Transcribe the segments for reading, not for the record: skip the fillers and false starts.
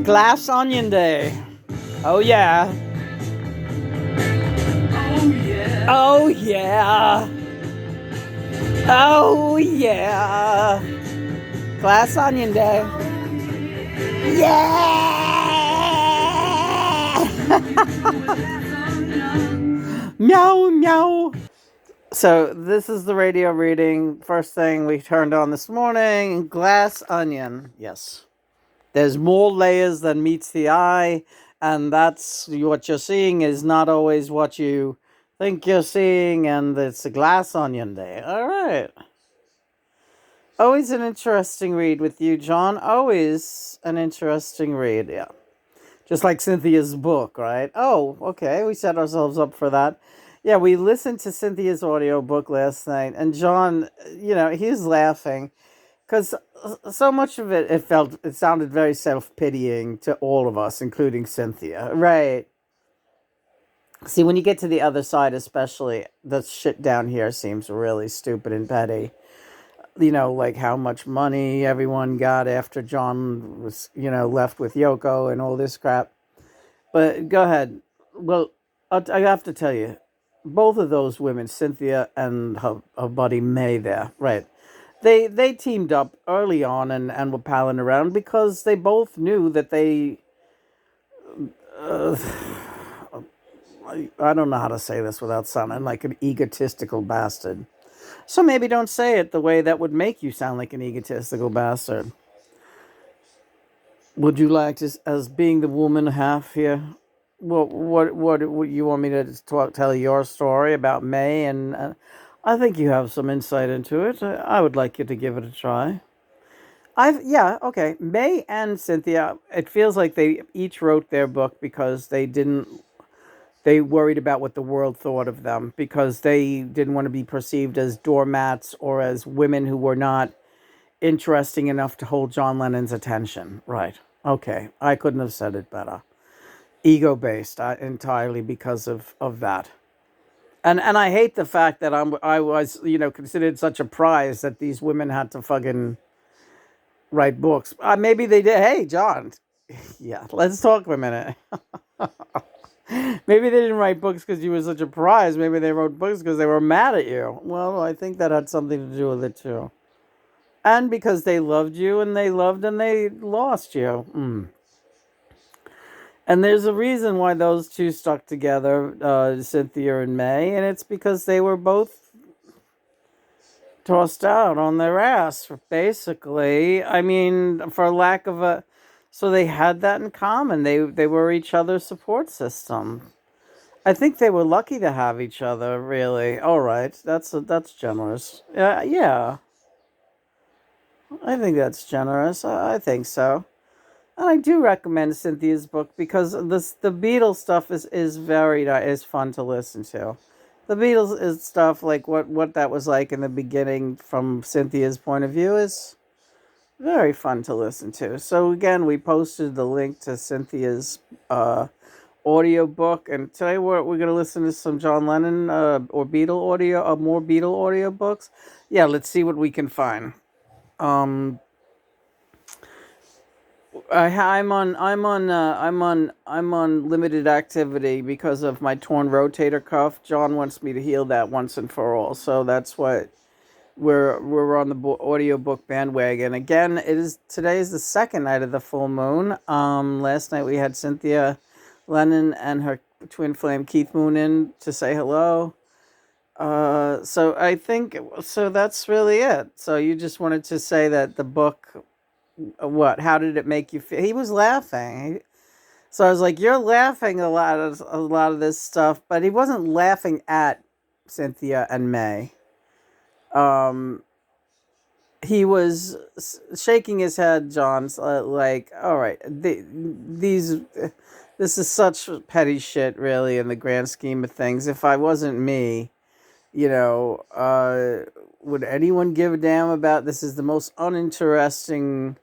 Glass Onion Day. Oh yeah. Oh yeah. Oh yeah. Glass Onion Day. Yeah. Meow meow. So this is the radio reading. First thing we turned on this morning. Glass onion. Yes. There's more layers than meets the eye, and that's what you're seeing is not always what you think you're seeing, and it's a glass onion day. All right. Always an interesting read with you, John. Always an interesting read, yeah. Just like Cynthia's book, right? Oh, okay. We set ourselves up for that. Yeah, we listened to Cynthia's audio book last night, and John, he's laughing because so much of it sounded very self-pitying to all of us, including Cynthia. Right. See, when you get to the other side, especially, the shit down here seems really stupid and petty. Like how much money everyone got after John was, left with Yoko and all this crap. But go ahead. Well, I have to tell you, both of those women, Cynthia and her buddy May there, right, they teamed up early on and were palling around because they both knew that they... I don't know how to say this without sounding like an egotistical bastard. So maybe don't say it the way that would make you sound like an egotistical bastard. Would you like to, as being the woman half here, what you want me to tell your story about May? And I think you have some insight into it. I would like you to give it a try. Yeah, okay. May and Cynthia, it feels like they each wrote their book because they worried about what the world thought of them because they didn't want to be perceived as doormats or as women who were not interesting enough to hold John Lennon's attention. Right. Okay. I couldn't have said it better. Ego-based entirely because of that. And I hate the fact that I was, considered such a prize that these women had to fucking write books. Maybe they did. Hey, John. Yeah, let's talk for a minute. Maybe they didn't write books because you were such a prize. Maybe they wrote books because they were mad at you. Well, I think that had something to do with it too. And because they loved you and they loved and they lost you. And there's a reason why those two stuck together, Cynthia and May, and it's because they were both tossed out on their ass, basically. I mean, for lack of a... So they had that in common. They were each other's support system. I think they were lucky to have each other, really. All right, that's generous. Yeah. I think that's generous. I think so. And I do recommend Cynthia's book because the Beatles stuff is very is fun to listen to. The Beatles is stuff like what that was like in the beginning from Cynthia's point of view is very fun to listen to. So again, we posted the link to Cynthia's audio book, and today we're going to listen to some John Lennon or Beatle audio, more Beatle audio books. Yeah, let's see what we can find. I'm on limited activity because of my torn rotator cuff. John wants me to heal that once and for all, so that's what we're on the audiobook bandwagon. Again, today is the second night of the full moon. Last night we had Cynthia Lennon and her twin flame Keith Moon in to say hello. So I think that's really it. So you just wanted to say that the book, what? How did it make you feel? He was laughing. So I was like, you're laughing a lot of this stuff, but he wasn't laughing at Cynthia and May. He was shaking his head, John, like, all right, this is such petty shit, really, in the grand scheme of things. If I wasn't me, would anyone give a damn about this? Is the most uninteresting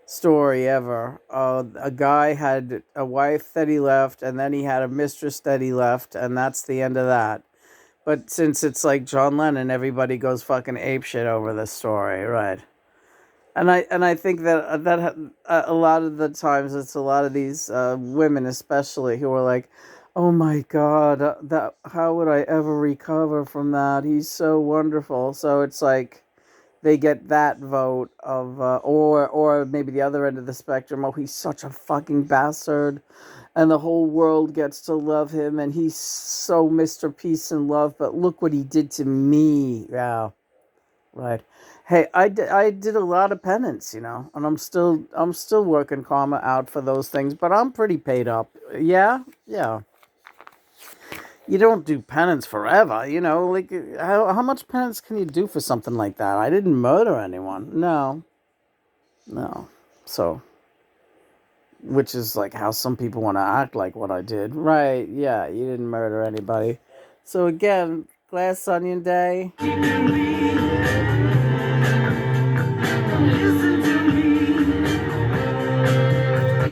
story ever. A guy had a wife that he left, and then he had a mistress that he left, and that's the end of that. But since it's like John Lennon, everybody goes fucking apeshit over this story, right? And I think that a lot of the times it's a lot of these women especially who are like, oh my god, that how would I ever recover from that? He's so wonderful. So it's like they get that vote of or maybe the other end of the spectrum. Oh, he's such a fucking bastard, and the whole world gets to love him, and he's so Mr. Peace and Love. But look what he did to me. Yeah. Right. Hey, I did a lot of penance, and I'm still working karma out for those things, but I'm pretty paid up. Yeah, yeah. You don't do penance forever, like how much penance can you do for something like that? I didn't murder anyone. No, no. So, which is like how some people want to act like what I did. Right? Yeah, you didn't murder anybody. So again, glass onion day.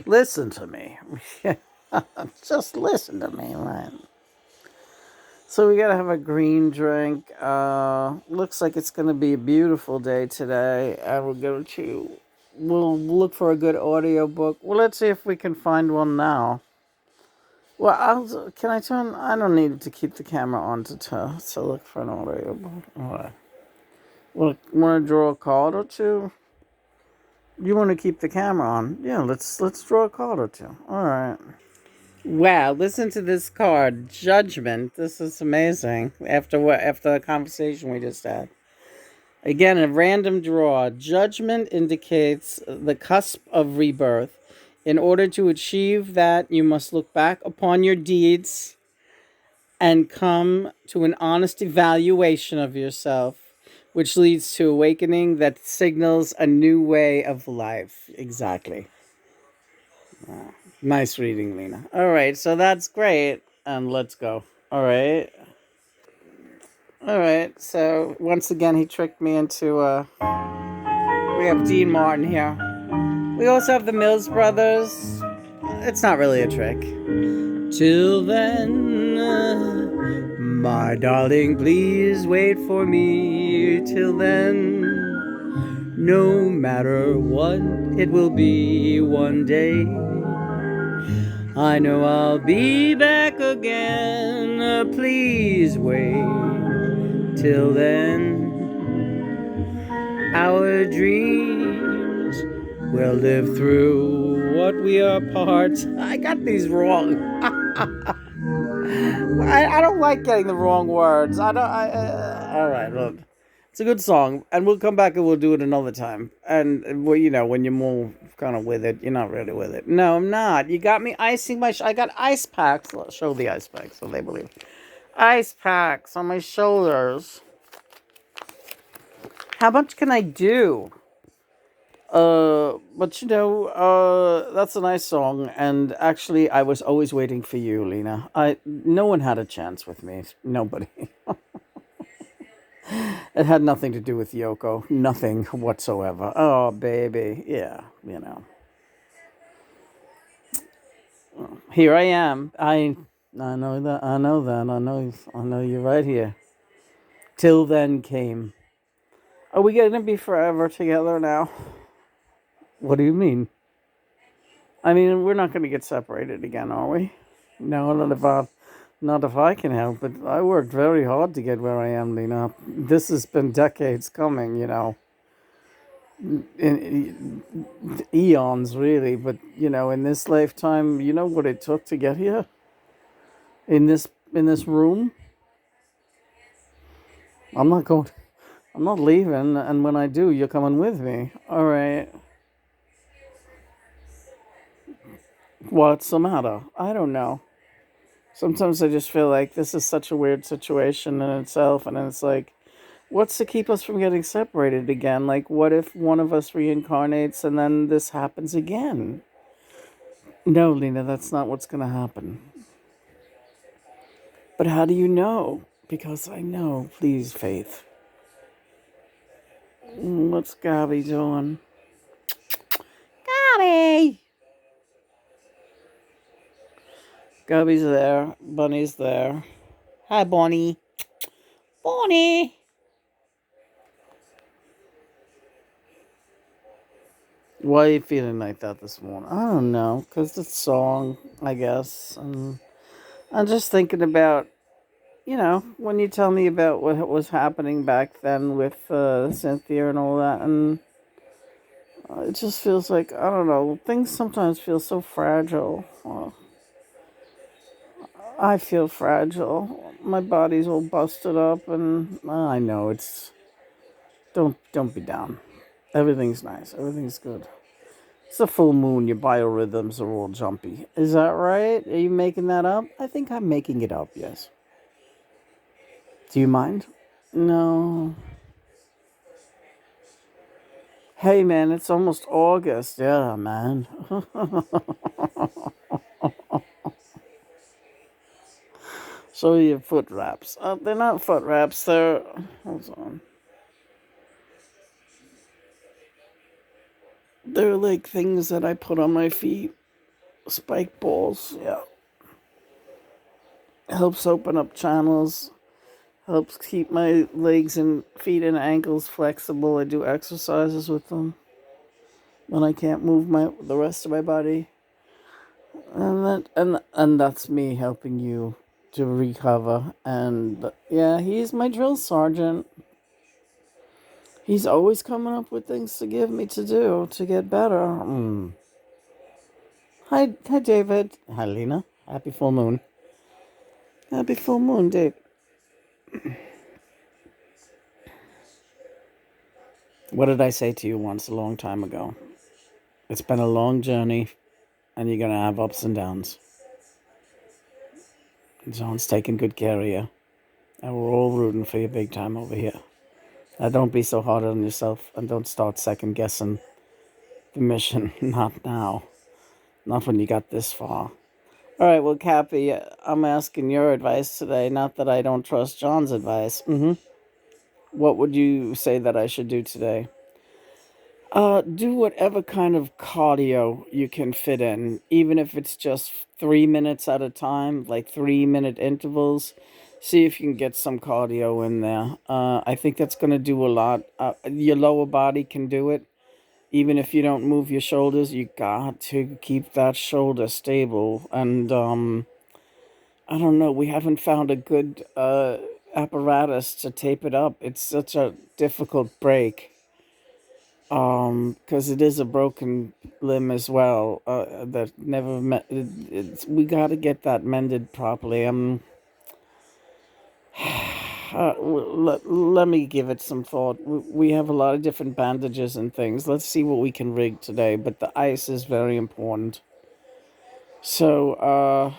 Listen to me. Just listen to me, right? So we gotta have a green drink. Looks like it's gonna be a beautiful day today, and we'll look for a good audio book. Well, let's see if we can find one now. Well, can I turn? I don't need to keep the camera on to look for an audio book. All right. Well, want to draw a card or two? You want to keep the camera on? Yeah, let's draw a card or two. All right. Wow, listen to this card, Judgment. This is amazing. After the conversation we just had. Again, a random draw. Judgment indicates the cusp of rebirth. In order to achieve that, you must look back upon your deeds and come to an honest evaluation of yourself, which leads to awakening that signals a new way of life. Exactly. Nice reading, Lena. All right, so that's great. And let's go. All right. All right. So once again, he tricked me into. We have Dean Martin here. We also have the Mills Brothers. It's not really a trick. Till then, my darling, please wait for me. Till then, no matter what it will be one day, I know I'll be back again. Please wait. Till then, our dreams will live through what we are parts. I got these wrong. I don't like getting the wrong words. I don't. All right, look. It's a good song, and we'll come back and we'll do it another time. And well, when you're more kind of with it, you're not really with it. No, I'm not. You got me icing my. I got ice packs. I'll show the ice packs so they believe. Ice packs on my shoulders. How much can I do? But that's a nice song, and actually, I was always waiting for you, Lena. No one had a chance with me. Nobody. It had nothing to do with Yoko. Nothing whatsoever. Oh, baby. Yeah, Here I am. I know that. I know that. I know you're right here. Till then came. Are we gonna be forever together now? What do you mean? I mean, we're not gonna get separated again, are we? No, not if I can help it. I worked very hard to get where I am, Lena. This has been decades coming, in eons, really. But in this lifetime, you know what it took to get here. In this room, I'm not going. I'm not leaving, and when I do, you're coming with me. All right. What's the matter? I don't know. Sometimes I just feel like this is such a weird situation in itself, and it's like, what's to keep us from getting separated again? Like, what if one of us reincarnates and then this happens again? No, Lena, that's not what's going to happen. But how do you know? Because I know. Please, Faith. What's Gabby doing? Gabby! Gabby's there. Bunny's there. Hi, Bonnie. Bonnie! Why are you feeling like that this morning? I don't know, because it's song, I guess. And I'm just thinking about, when you tell me about what was happening back then with Cynthia and all that, and it just feels like, I don't know, things sometimes feel so fragile. I feel fragile. My body's all busted up, and I know it's. Don't be down. Everything's nice. Everything's good. It's a full moon. Your biorhythms are all jumpy. Is that right? Are you making that up? I think I'm making it up. Yes. Do you mind? No. Hey man, it's almost August. Yeah, man. So your foot wraps. They're not foot wraps. They're. Hold on. They're like things that I put on my feet. Spike balls. Yeah. Helps open up channels. Helps keep my legs and feet and ankles flexible. I do exercises with them when I can't move the rest of my body. And that's me helping you to recover. And yeah, he's my drill sergeant. He's always coming up with things to give me to do to get better. Hi, David. Hi, Lena. Happy full moon. Happy full moon, Dave. What did I say to you once a long time ago? It's been a long journey, and you're gonna have ups and downs. John's taking good care of you, and we're all rooting for you big time over here. Now, don't be so hard on yourself, and don't start second guessing the mission. Not now. Not when you got this far. All right, well, Cappy, I'm asking your advice today. Not that I don't trust John's advice. What would you say that I should do today? Do whatever kind of cardio you can fit in, even if it's just 3 minutes at a time, like 3 minute intervals. See if you can get some cardio in there. I think that's going to do a lot. Your lower body can do it. Even if you don't move your shoulders, you got to keep that shoulder stable. And I don't know, we haven't found a good apparatus to tape it up. It's such a difficult break. Because it is a broken limb as well. That never we got to get that mended properly. Let me give it some thought. We have a lot of different bandages and things. Let's see what we can rig today. But the ice is very important. So,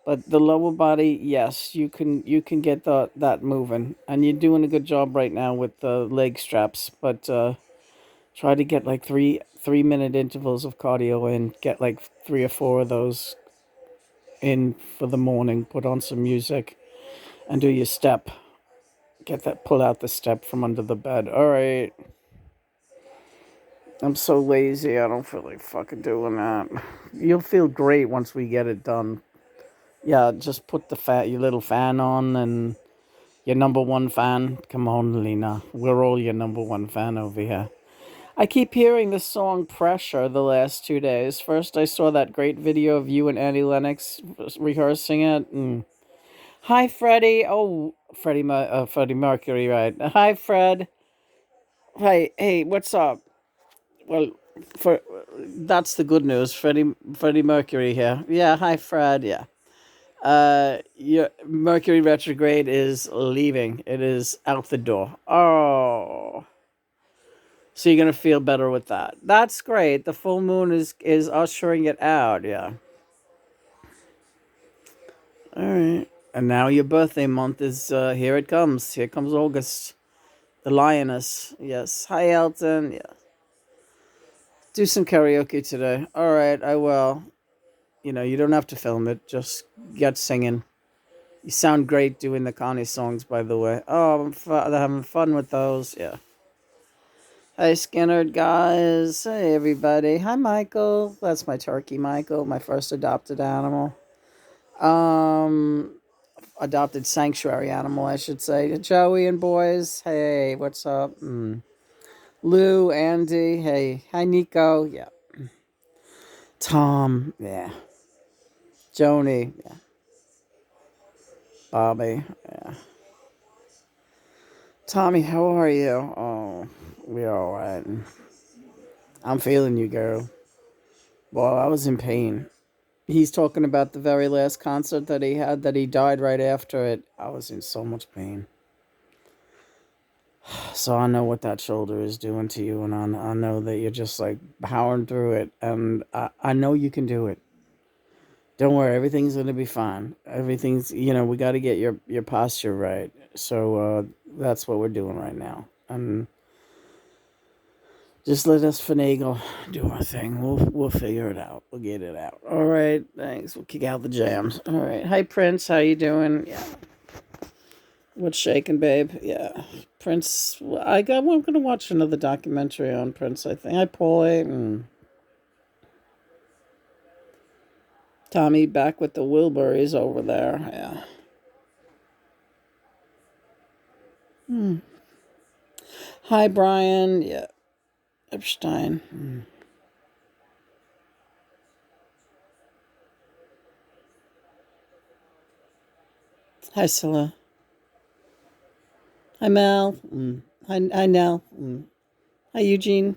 but the lower body, yes, you can get that moving, and you're doing a good job right now with the leg straps. But try to get like 3 minute intervals of cardio in. Get like 3 or 4 of those in for the morning. Put on some music and do your step. Pull out the step from under the bed. All right. I'm so lazy. I don't feel like fucking doing that. You'll feel great once we get it done. Yeah, just put your little fan on and your number one fan. Come on, Lena. We're all your number one fan over here. I keep hearing this song Pressure the last 2 days. First, I saw that great video of you and Annie Lennox rehearsing it. Hi, Freddie. Oh, Freddie Mercury, right? Hi, Fred. Hey, what's up? Well, for that's the good news. Freddie Mercury here. Yeah, hi, Fred. Yeah. Your Mercury retrograde is leaving. It is out the door. Oh. So you're gonna feel better with that. That's great. The full moon is ushering it out. Yeah. All right. And now your birthday month is here. It comes. Here comes August. The lioness. Yes. Hi, Elton. Yeah. Do some karaoke today. All right. I will. You don't have to film it. Just get singing. You sound great doing the Connie songs, by the way. Oh, I'm having fun with those. Yeah. Hey, Skinner guys. Hey, everybody. Hi, Michael. That's my turkey, Michael, my first adopted animal. Um, Adopted sanctuary animal, I should say. Joey and boys. Hey, what's up? Lou, Andy, hey. Hi, Nico, yeah. Tom, yeah. Joni, yeah. Bobby, yeah. Tommy, how are you? Oh, we're all right. I'm feeling you, girl. Well, I was in pain. He's talking about the very last concert that he had, that he died right after it. I was in so much pain. So I know what that shoulder is doing to you, and I know that you're just like powering through it, and I know you can do it. Don't worry, everything's gonna be fine. Everything's, we got to get your posture right. So that's what we're doing right now, and just let us finagle, do our thing. We'll figure it out. We'll get it out. All right, thanks. We'll kick out the jams. All right, hi Prince, how you doing? Yeah, what's shaking, babe? Yeah, Prince. I'm gonna watch another documentary on Prince. I think. Hi, Paulie. Tommy back with the Wilburys over there. Yeah. Hi, Brian. Yeah. Epstein. Hi, Scylla. Hi, Mel. Hi, Nell. Hi, Eugene.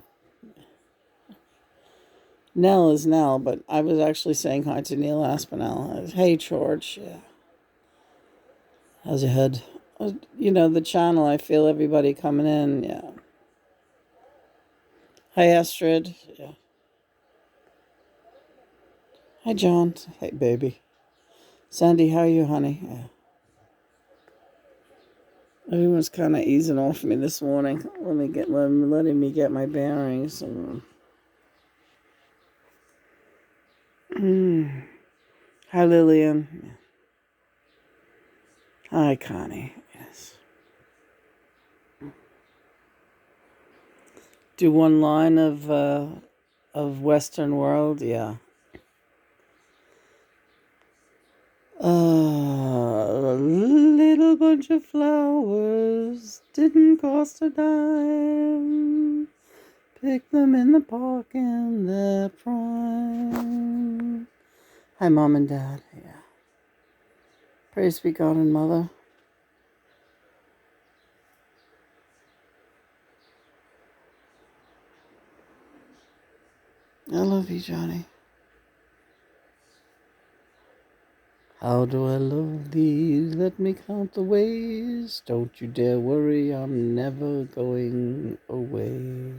Nell is Nell, but I was actually saying hi to Neil Aspinall. Hey, George. Yeah. How's your head? The channel. I feel everybody coming in. Yeah. Hi, Astrid. Yeah. Hi, John. Hey, baby. Sandy, how are you, honey? Yeah. Everyone's kind of easing off me this morning. Letting me get my bearings. Hi, Lillian. Hi, Connie. Yes. Do one line of Western world. Yeah. A little bunch of flowers didn't cost a dime. Pick them in the park in their prime. Hi, Mom and Dad. Yeah. Praise be God and Mother. I love you, Johnny. How do I love thee? Let me count the ways. Don't you dare worry, I'm never going away.